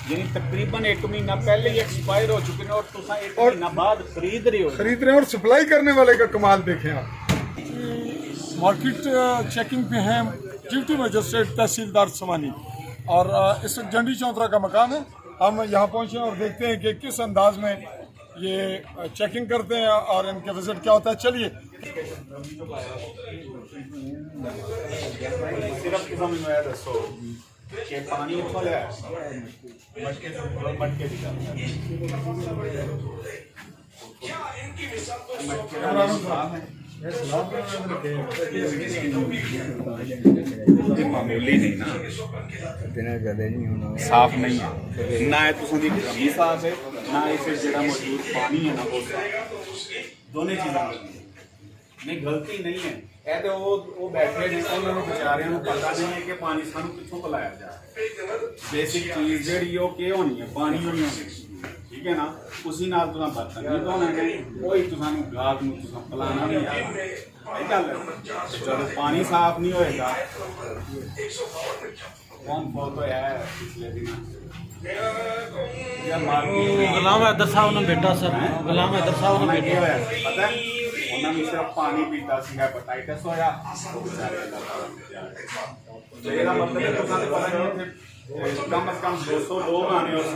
यानी तकरीबन 1 महीना पहले ही एक्सपायर हो चुके हैं और तुम 1 महीना बाद खरीद रहे हैं और सप्लाई करने वाले का कमाल देखें आप। मार्केट चेकिंग पे हैं डिप्टी मजिस्ट्रेट तहसीलदार समानी और इस जंडी चौतरा का मकान है। हम यहाँ पहुँचे और देखते हैं कि किस अंदाज में ये चेकिंग करते हैं और इनके विजिट क्या होता है। चलिए सिर्फ समझ में आया दसो कि पानी उठा लिया मटके दिखा मामूली नहीं ना साफ नहीं है ना है तुम दी गमी साफ है ना इसे जरा मौजूद पानी है ना वो दोनों चीज़ें नहीं गलती नहीं है ਇਹ ਤੇ ਉਹ ਬੈਠੇ ਨੇ ਉਹਨਾਂ ਨੂੰ ਵਿਚਾਰਿਆਂ ਨੂੰ ਪਤਾ ਨਹੀਂ ਹੈ ਕਿ ਪਾਣੀ ਸਾਨੂੰ ਕਿੱਥੋਂ ਪਿਲਾਇਆ ਜਾ ਰਿਹਾ ਬੇਸਿਕ ਚੀਜ਼ ਜਿਹੜੀ ਉਹ ਕੀ ਹੋਣੀ ਹੈ ਪਾਣੀ ਹੋਣੀ ਹੈ ਠੀਕ ਹੈ ਨਾ ਉਸੇ ਨਾਲ ਤੁਸੀਂ ਬਰਤਨ ਨਹੀਂ ਧੋਣੇ ਨੇ ਕੋਈ ਤੁਹਾਨੂੰ ਗਾਹਕ ਨੂੰ ਤੁਸੀਂ ਪਿਲਾਣਾ ਨਹੀਂ ਆ ਇਹ ਗੱਲ ਹੈ ਜਦੋਂ ਪਾਣੀ ਸਾਫ਼ ਨਹੀਂ ਹੋਏਗਾ कौन फोटो है पिछले दिन गुलाम हैदर साहब ने बेटा सर गुलाम हैदर साहब ने बेटा होया पता है उन्होंने सिर्फ पानी पीता सी हेपेटाइटिस होया तो बेचारे तो ਇਹਦਾ मतलब है तुसां ते पता नहीं कि कम से कम 200 लोग आने और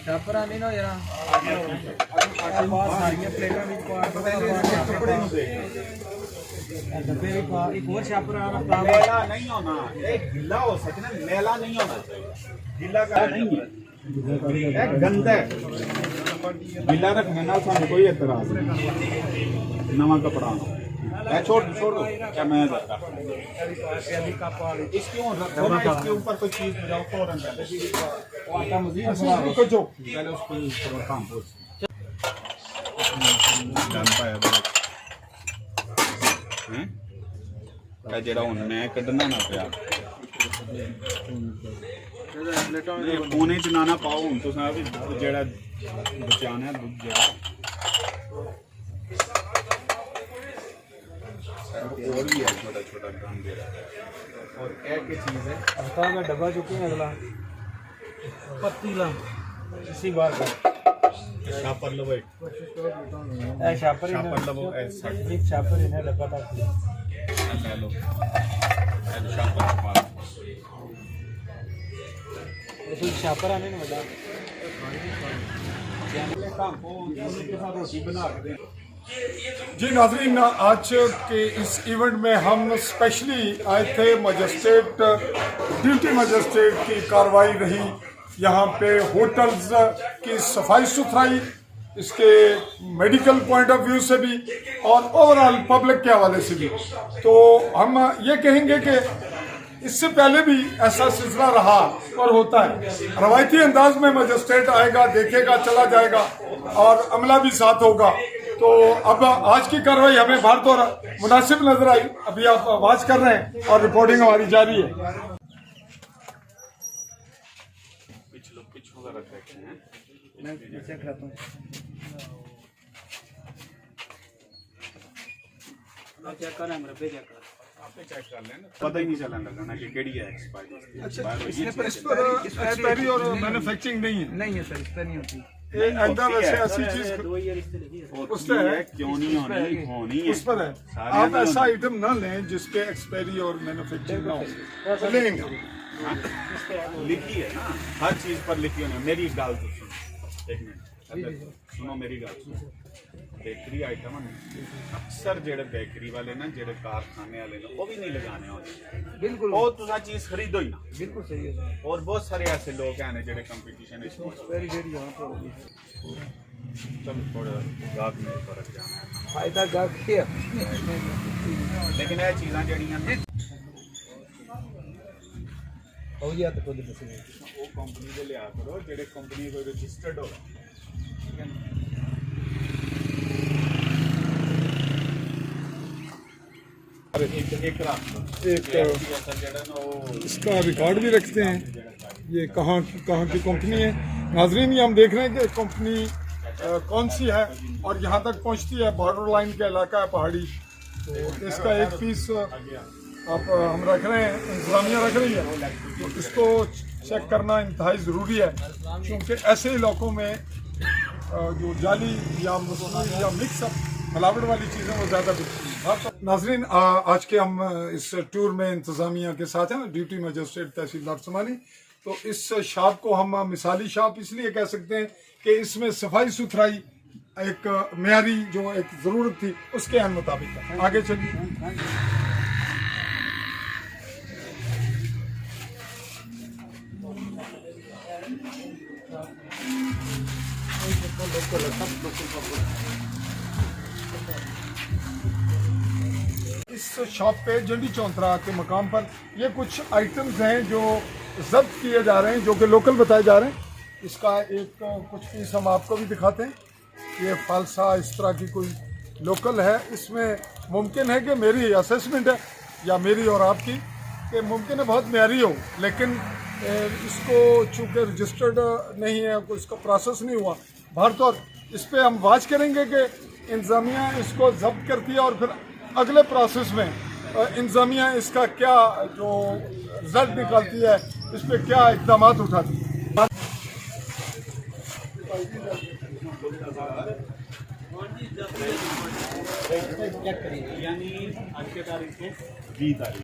छापरा नहीं ना जरा सारियां प्लेटां भी कपड़े नु दे डब्बे भी पा एक और छापरा मेला नहीं होना एक गिला हो सकना मेला नहीं होना चाहिए गिला का नहीं है एक गंदा गिला रखने ना सानू कोई एतराज नहीं नवा कपड़ा छोड़ दो क्या मैं इसके इसके ऊपर कोई चीज बजाओ फौरन आटा मजीद जो पहले उसको काम जान पाया ਜਿਹੜਾ ਹੁਣ ਮੈਂ ਕੱਢਣਾ ਨਾ ਪਿਆ ਪੂਨੇ ਚ ਨਾ ਪਾਓ ਹੁਣ ਤੁਸੀਂ ਆ ਵੀ ਜਿਹੜਾ ਬਚਾਣਾ ਦੁੱਧ ਜਿਹੜਾ और भी है छोटा छोटा काम दे रहा है और एक चीज़ है हफ्ता में डब्बा चुके हैं अगला पतीला इसी बार का शापर लो भाई ए शापर लो ऐसा एक शापर इन्हें डब्बा था ले लो शापर मार तो शापर आने में बता काम को के साथ रोटी बना के दे जी नाज़रीन, आज के इस इवेंट में हम स्पेशली आए थे मजिस्ट्रेट ड्यूटी मजिस्ट्रेट की कार्रवाई रही यहाँ पे होटल्स की सफाई सुथराई इसके मेडिकल पॉइंट ऑफ व्यू से भी और ओवरऑल पब्लिक के हवाले से भी। तो हम ये कहेंगे कि इससे पहले भी ऐसा सिलसिला रहा और होता है। रवायती अंदाज में मजिस्ट्रेट आएगा, देखेगा, चला जाएगा और अमला भी साथ होगा। तो अब आज की कार्रवाई हमें भारत और मुनासिब नजर आई। अभी आप आवाज कर रहे हैं और रिपोर्टिंग हमारी जारी है। पिछलो का रख रखे हैं मैं चेक करता हूं चेक कर रहा है चेक कर आपने चेक कर लेना पता ही नहीं चलने लगा ना कि केड़ी है एक्सपायरी। अच्छा, इसमें पर एक्सपायरी और मैन्युफैक्चरिंग नहीं है सर इस पर नहीं होती वैसे ऐसी चीज उस पर है क्यों नहीं होनी है उस पर है। आप ऐसा आइटम ना लें जिसपे एक्सपायरी और मैन्युफैक्चरिंग ना हो लेंगे। लिखी है ना हर चीज पर लिखी है। मेरी गाल तो सुनो एक मिनट सुनो मेरी गाल सुनो बेकरी आइटम अक्सर जेड़े बेकरी वाले ना जेड़े कारखाने वाले ना वो भी नहीं लगाने होते बिल्कुल वो तुसा चीज खरीदो ही ना बिल्कुल सही है और बहुत सारे ऐसे लोग हैं जेड़े कंपटीशन वेरी वेरी यहाँ पर होगी चल थोड़ा गाहक में फर्क जाना है फायदा गाहक के लेकिन ये चीज़ां जड़ियां ना हो गया तो खुद मसले वो कंपनी दे लिया करो जेड़े कंपनी कोई रजिस्टर्ड हो ठीक है ना इसका रिकॉर्ड भी रखते हैं ये कहाँ की कंपनी है। नाजरीन, ये हम देख रहे हैं कि कंपनी कौन सी है और यहाँ तक पहुँचती है। बॉर्डर लाइन का इलाका है पहाड़ी, तो इसका एक पीस आप हम रख रहे हैं, इंतजामिया रख रही है, तो इसको चेक करना इंतहाई ज़रूरी है, क्योंकि ऐसे इलाकों में जो जाली या मसनूई या मिक्सअप मिलावट वाली चीज़ें वो ज़्यादा बिकती हैं। नाजरीन, आज के हम इस टूर में इंतजामिया के साथ हैं, ड्यूटी मजिस्ट्रेट तहसीलदार समानी। तो इस शॉप को हम मिसाली शॉप इसलिए कह सकते हैं कि इसमें सफाई सुथराई एक मेयारी जो एक ज़रूरत थी उसके अन मुताबिक है। आगे चलिए। इस शॉप पे जंडी चौंतरा के मकाम पर ये कुछ आइटम्स हैं जो जब्त किए जा रहे हैं, जो कि लोकल बताए जा रहे हैं। इसका एक कुछ पीस हम आपको भी दिखाते हैं। ये फालसा इस तरह की कोई लोकल है। इसमें मुमकिन है कि मेरी असेसमेंट है या मेरी और आपकी कि मुमकिन है बहुत मेयारी हो, लेकिन इसको चूँकि रजिस्टर्ड नहीं है, कोई इसका प्रोसेस नहीं हुआ। बहरतौर इस पर हम वाच करेंगे कि इंतज़ामिया इसको जब्त करती है और फिर अगले प्रोसेस में इंतज़ामिया इसका क्या जो रिजल्ट निकालती है, इस पर क्या इक़दाम उठाती है। यानी आज के तारीख से 20 तारीख,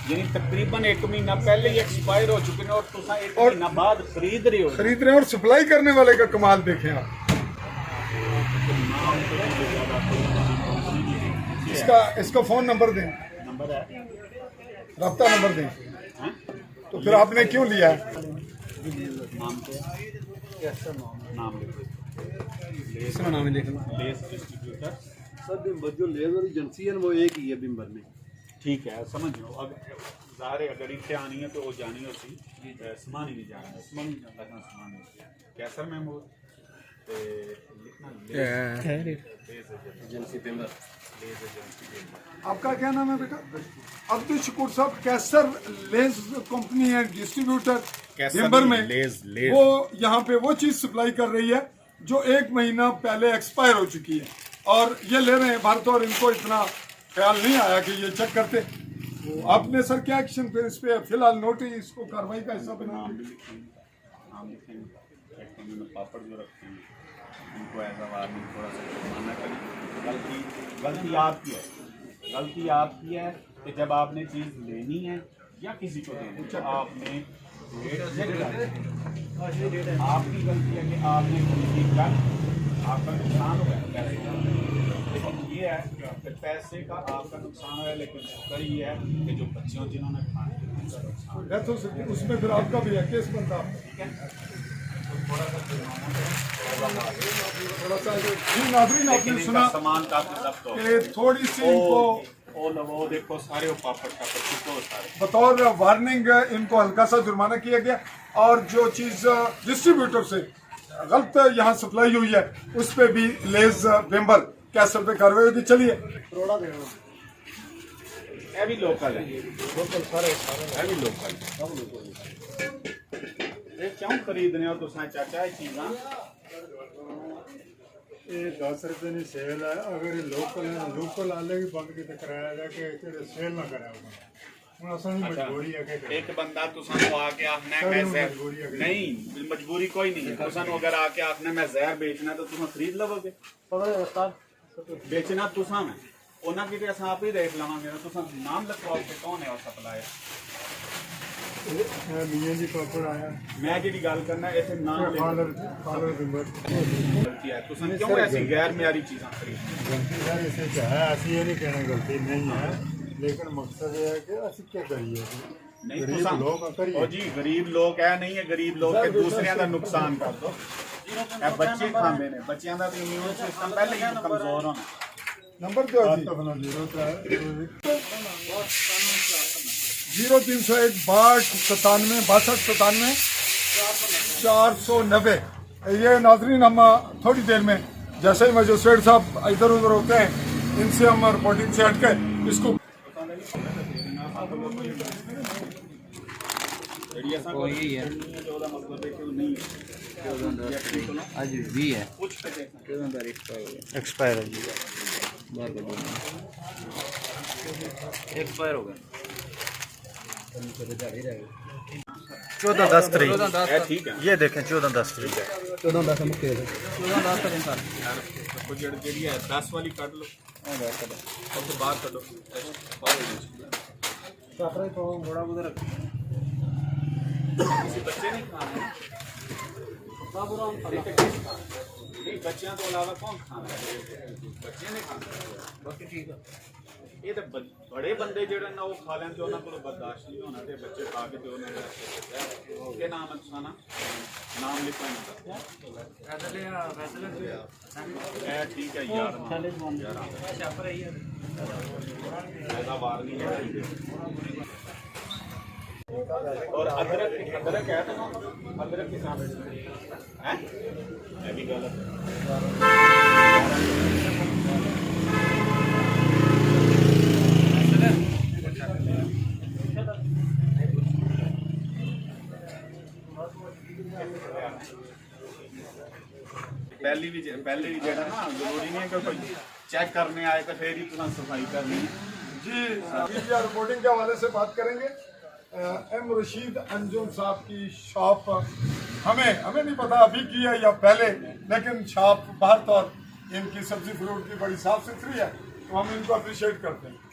यानी तकरीबन 1 महीना पहले ही एक्सपायर हो चुके हैं और तुम 1 महीना बाद खरीद रहे हो और सप्लाई करने वाले का कमाल देखें आप। इसका फ़ोन नंबर दें, नंबर है, रब्ता नंबर दें। हाँ? तो फिर आपने क्यों लिया है? नाम क्या? नाम इसका नाम लिख लो। Lay's distributor. सर बिम्बर जो लेज़र एजेंसी है वो एक ही है बिम्बर में। ठीक है, समझ लो। अब ज़ाहिर है अगर इतने आनी है तो वो जानी होती, समान ही नहीं जाना है, समान कैसर में वो लिखना एजेंसी बिम्बर। आपका क्या नाम है बेटा? अब्दुल शकूर साहब, कैसर लेस कंपनी है डिस्ट्रीब्यूटर बिम्बर में। वो यहाँ पे वो चीज़ सप्लाई कर रही है जो 1 महीना पहले एक्सपायर हो चुकी है और ये ले रहे हैं भारत, और इनको इतना ख्याल नहीं आया कि ये चेक करते। तो आपने सर क्या एक्शन फिर इस पे फिलहाल नोटिस इसको कार्रवाई का हिस्सा बना? नाम लिखेंगे में पापड़ जो रखते हैं उनको एज अ वार्निंग थोड़ा सा जुर्माना करें। गलती आपकी है, गलती आपकी है कि जब आपने चीज़ लेनी है या किसी को देनी है आपने आपकी गलती है कि आपने खरीदी कर आपका नुकसान हो गया पैसे का। लेकिन ये है कि पैसे का आपका नुकसान है, लेकिन शुक्र ये है कि जो बच्चों जिन्होंने खाने उनका नुकसान डेथ हो सकती है, उसमें फिर आपका भी है केस बनता है। ठीक है, तो थोड़ा सा थोड़ा सा जी नाज़रीन, आपने सुना सामान काफी जब्त हो कि थोड़ी सी इनको वो देखो सारे पापड़ सारे बतौर वार्निंग इनको हल्का सा जुर्माना किया गया, और जो चीज़ डिस्ट्रीब्यूटर से गलत यहाँ सप्लाई हुई है उस पर भी लेज बिम्बर कैसर पे कार्रवाई होगी। चलिए, ये भी लोकल है, ये भी लोकल ये क्यों खरीदने हो तुम चाचा ये चीज़ां? ये 10 रुपये की सेल है। अगर ये लोकल है लोकल आले भी बंद किते कराया जाए कि सेल ना करे हूँ असल में मजबूरी है कि एक बंदा तुसानू आके आखना है मैं जहर नहीं, मजबूरी कोई नहीं है। तुसानू अगर आके आखना मैं जहर बेचना तो तुम खरीद लवोगे? बेचना तुसा में उन्हें कि अस आप ही देख लवांगे ना। तुसा नाम लिखवाओ कि कौन है और सप्लायर? मियां जी पापड़ आया मैं जी गल करना इतने नाम फादर बिम्बर गलती है। तुसा क्यों ऐसी गैर म्यारी चीज़ां खरीदते? गलती सर इसे है, ऐसी ये नहीं कहना गलती नहीं है, लेकिन मकसद ये है कि असं क्या करिए नहीं गरीब तुसा लोग करिए। ओ जी गरीब लोग है नहीं है, गरीब लोग के दूसरे का नुकसान कर दो। बच्चे खाते ने, बच्चों का इम्यून सिस्टम पहले ही कमजोर होना। नंबर दो जी, 0301 62 97 490। ये नाजरीन, हम थोड़ी देर में जैसे ही मजिस्ट्रेट साहब इधर उधर होते हैं इनसे हम रिपोर्टिंग से हटके इसको यही है आज भी है एक्सपायर है जी, एक्सपायर हो गया। 14-10 तरीक ਇਹ ਠੀਕ ਹੈ ये देखें 14-10 तरीक 14-10 ਮੁੱਕੇ ਦੇ 14-10 ਕਰੇ ਸਰ ਉਹ ਜਿਹੜੀ ਹੈ 10 ਵਾਲੀ ਕੱਢ ਲਓ ਉਹ ਤੋਂ ਬਾਹਰ ਕੱਢੋ ਬਾਹਰ ਹੋ ਸਾਪਰੇ ਤੋਂ ਥੋੜਾ ਬਹੁਤ ਰੱਖ ਤੁਸੀਂ ਬੱਚੇ ਨਹੀਂ ਖਾਣੇ ਨਹੀਂ ਬੱਚਿਆਂ ਤੋਂ ਇਲਾਵਾ ਕੌਣ ਖਾਣਾ ਹੈ ਬੱਚੇ ਨੇ ਖਾਣਾ ਬਾਕੀ ਠੀਕ ਆ ਇਹ ਤਾਂ ਬੜੇ ਬੰਦੇ ਜਿਹੜੇ ਨਾ ਉਹ ਖਾ ਲੈਣ ਤੇ ਉਹਨਾਂ ਕੋਲ ਬਰਦਾਸ਼ਤ ਨਹੀਂ ਹੋਣਾ ਤੇ ਬੱਚੇ ਖਾ ਕੇ ਤੇ ਉਹਨਾਂ ਦਾ ਕੀ ਨਾਮ ਹੈ ਤੁਸਾਂ ਨਾਮ ਲਿਖਣਾ ਇਹ ਠੀਕ ਹੈ ਯਾਰ ਸਾਪਰੇ ਹੀ ਇਹਦਾ ਵਾਰ ਨਹੀਂ ਹੈ और अदरक अदरक है तो अदरक के साथ है ये भी गलत है पहले भी जेड़ा ना जरूरी नहीं है कि कोई चेक करने आए तो फिर ही तुरंत सफाई करनी है जी मीडिया रिपोर्टिंग के हवाले से बात करेंगे एम रशीद अंजुम साहब की शॉप हमें नहीं पता अभी की है या पहले, लेकिन शॉप बाहर तौर इनकी सब्जी फ्रूट की बड़ी साफ सुथरी है, तो हम इनको अप्रिशिएट करते हैं।